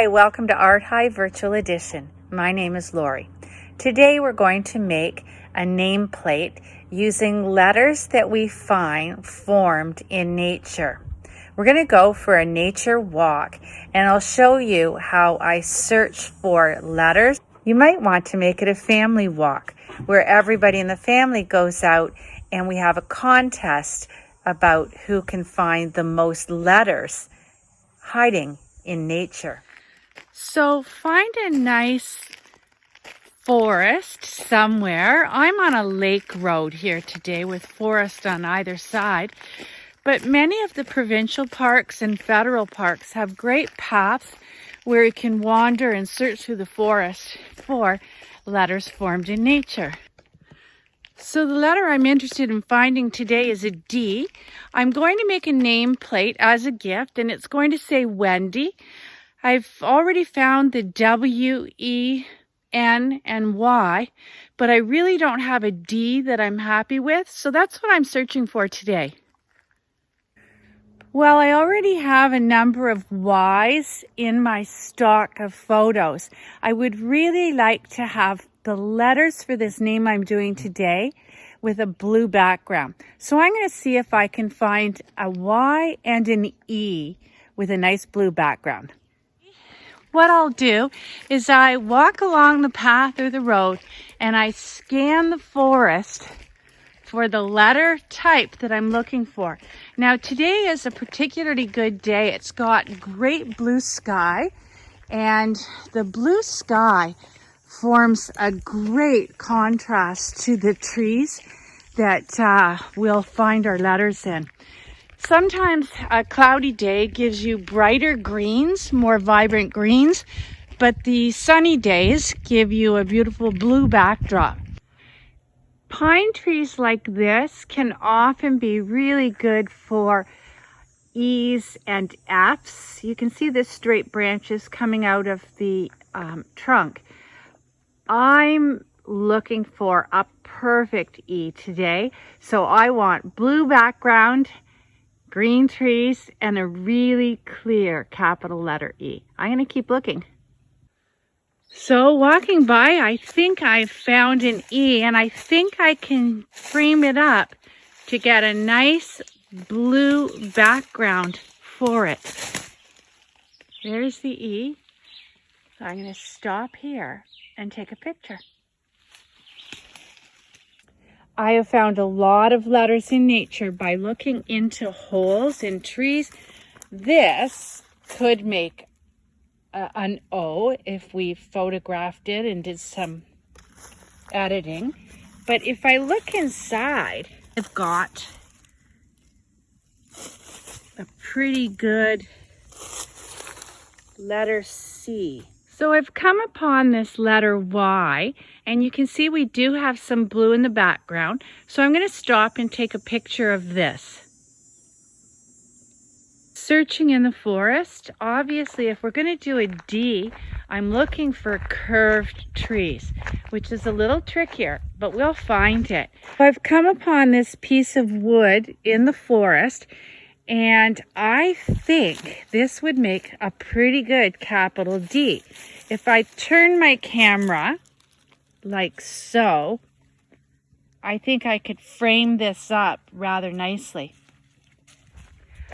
welcome to Hive Virtual Edition. My name is Lori. Today we're going to make a nameplate using letters that we find formed in nature. We're going to go for a nature walk and I'll show you how I search for letters. You might want to make it a family walk where everybody in the family goes out and we have a contest about who can find the most letters hiding in nature. So find a nice forest somewhere. I'm on a lake road here today with forest on either side, but many of the provincial parks and federal parks have great paths where you can wander and search through the forest for letters formed in nature. So the letter I'm interested in finding today is a D. I'm going to make a nameplate as a gift and it's going to say Wendy. I've already found the W, E, N, and Y, but I really don't have a D that I'm happy with, so that's what I'm searching for today. Well, I already have a number of Y's in my stock of photos. I would really like to have the letters for this name I'm doing today with a blue background. So I'm going to see if I can find a Y and an E with a nice blue background. What I'll do is I walk along the path or the road and I scan the forest for the letter type that I'm looking for. Now today is a particularly good day. It's got great blue sky and the blue sky forms a great contrast to the trees that we'll find our letters in. Sometimes a cloudy day gives you brighter greens, more vibrant greens, but the sunny days give you a beautiful blue backdrop. Pine trees like this can often be really good for E's and F's. You can see the straight branches coming out of the trunk. I'm looking for a perfect E today, so I want blue background, green trees, and a really clear capital letter E. I'm going to keep looking. So walking by, I think I've found an E, and I think I can frame it up to get a nice blue background for it. There's the E. So I'm going to stop here and take a picture. I have found a lot of letters in nature by looking into holes in trees. This could make an O if we photographed it and did some editing. But if I look inside, I've got a pretty good letter C. So I've come upon this letter Y, and you can see we do have some blue in the background. So I'm going to stop and take a picture of this. Searching in the forest, obviously if we're going to do a D, I'm looking for curved trees, which is a little trickier, but we'll find it. I've come upon this piece of wood in the forest, and I think this would make a pretty good capital D. If I turn my camera like so, I think I could frame this up rather nicely.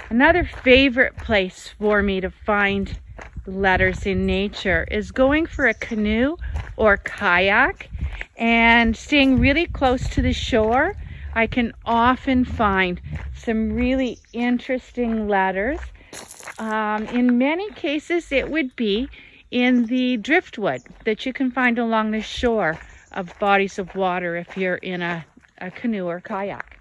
Another favorite place for me to find letters in nature is going for a canoe or kayak and staying really close to the shore. I can often find some really interesting letters. In many cases, it would be in the driftwood that you can find along the shore of bodies of water if you're in a canoe or kayak.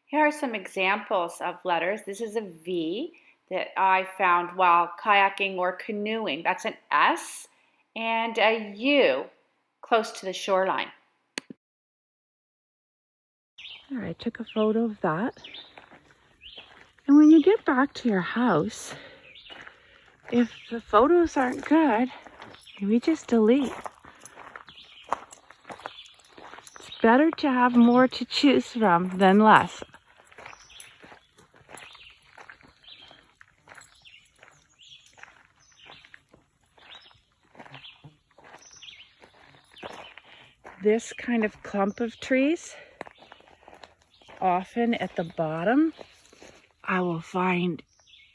Here are some examples of letters. This is a V that I found while kayaking or canoeing. That's an S, and a U close to the shoreline. All right, I took a photo of that. And when you get back to your house, if the photos aren't good, we just delete. It's better to have more to choose from than less. this kind of clump of trees, often at the bottom, I will find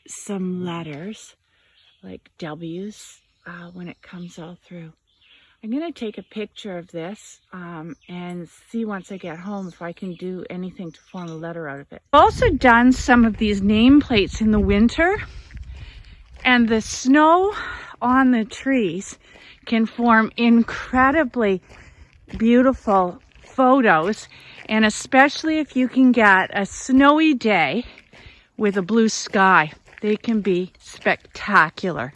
some letters like W's when it comes all through. I'm going to take a picture of this and see once I get home if I can do anything to form a letter out of it. I've also done some of these nameplates in the winter, and the snow on the trees can form incredibly beautiful photos, and especially if you can get a snowy day with a blue sky, they can be spectacular.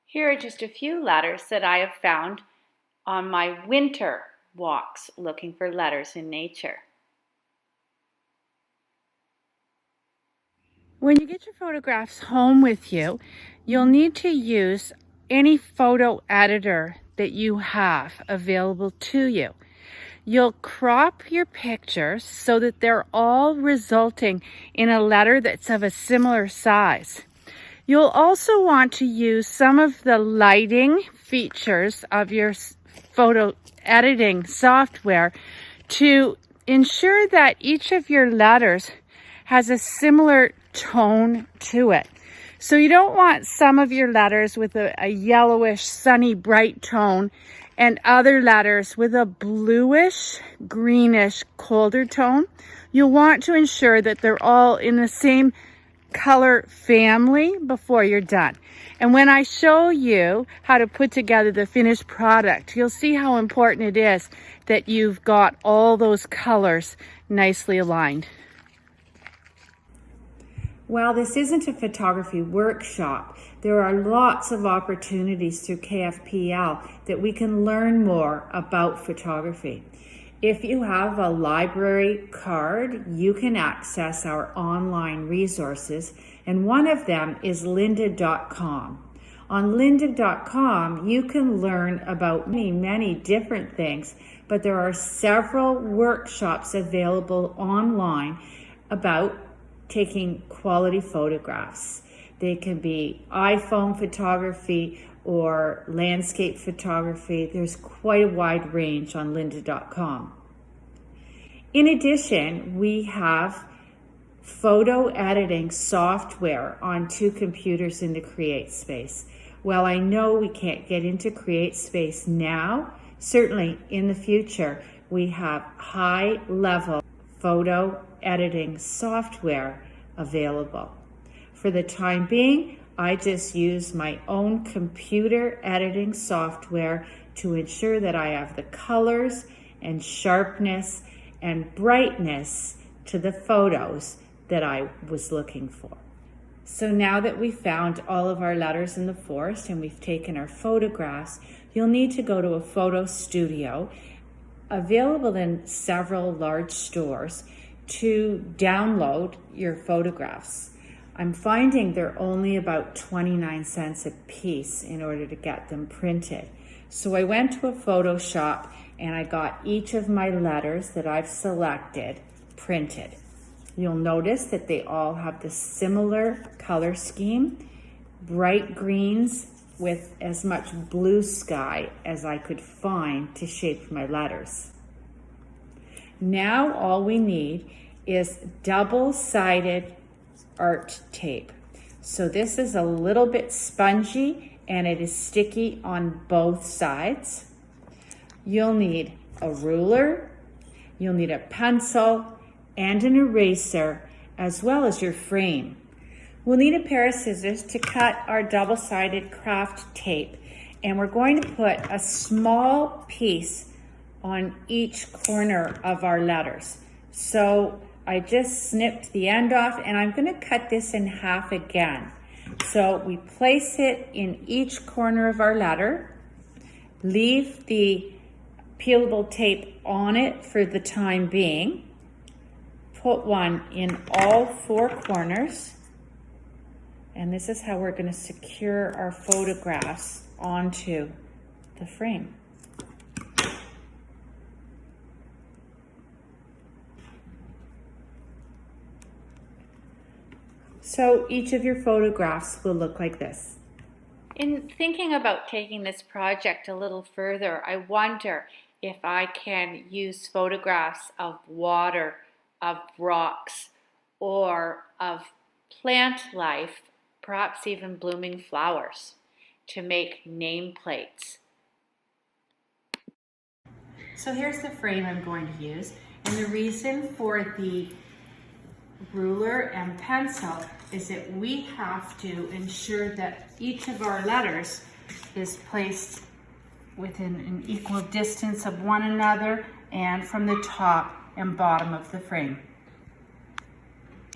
Here are just a few letters that I have found on my winter walks looking for letters in nature. When you get your photographs home with you, you'll need to use any photo editor that you have available to you. You'll crop your pictures so that they're all resulting in a letter that's of a similar size. You'll also want to use some of the lighting features of your photo editing software to ensure that each of your letters has a similar tone to it. So you don't want some of your letters with a yellowish, sunny, bright tone and other letters with a bluish, greenish, colder tone. You'll want to ensure that they're all in the same color family before you're done. And when I show you how to put together the finished product, you'll see how important it is that you've got all those colors nicely aligned. While this isn't a photography workshop, there are lots of opportunities through KFPL that we can learn more about photography. If you have a library card, you can access our online resources, and one of them is lynda.com. On lynda.com, you can learn about many different things, but there are several workshops available online about taking quality photographs. They can be iPhone photography or landscape photography. There's quite a wide range on lynda.com. In addition, we have photo editing software on 2 computers in the CreateSpace. Well, I know we can't get into CreateSpace now. Certainly in the future, we have high-level photo editing software available. For the time being, I just use my own computer editing software to ensure that I have the colors and sharpness and brightness to the photos that I was looking for. So now that we've found all of our letters in the forest and we've taken our photographs, you'll need to go to a photo studio available in several large stores to download your photographs. I'm finding they're only about 29 cents a piece in order to get them printed. So I went to a photo shop and I got each of my letters that I've selected printed. You'll notice that they all have the similar color scheme, bright greens with as much blue sky as I could find to shape my letters. Now all we need is double-sided art tape. So this is a little bit spongy and it is sticky on both sides. You'll need a ruler, you'll need a pencil and an eraser, as well as your frame. We'll need a pair of scissors to cut our double-sided craft tape, and we're going to put a small piece on each corner of our letters. So I just snipped the end off and I'm going to cut this in half again. So we place it in each corner of our letter, leave the peelable tape on it for the time being, put one in all 4 corners, and this is how we're going to secure our photographs onto the frame. So each of your photographs will look like this. In thinking about taking this project a little further, I wonder if I can use photographs of water, of rocks, or of plant life, perhaps even blooming flowers, to make nameplates. So here's the frame I'm going to use, and the reason for the ruler and pencil is that we have to ensure that each of our letters is placed within an equal distance of one another and from the top and bottom of the frame.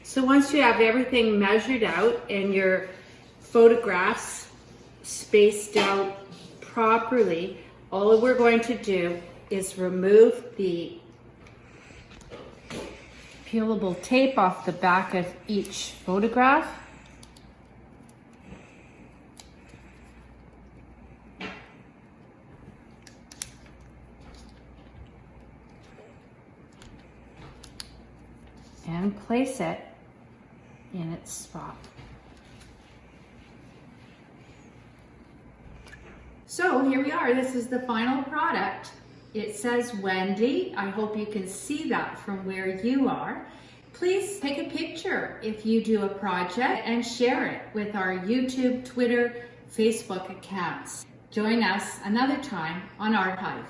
So once you have everything measured out and your photographs spaced out properly, all we're going to do is remove the peelable tape off the back of each photograph. And place it in its spot. So here we are, this is the final product. It says Wendy. I hope you can see that from where you are. Please take a picture if you do a project and share it with our YouTube, Twitter, Facebook accounts. Join us another time on Hive.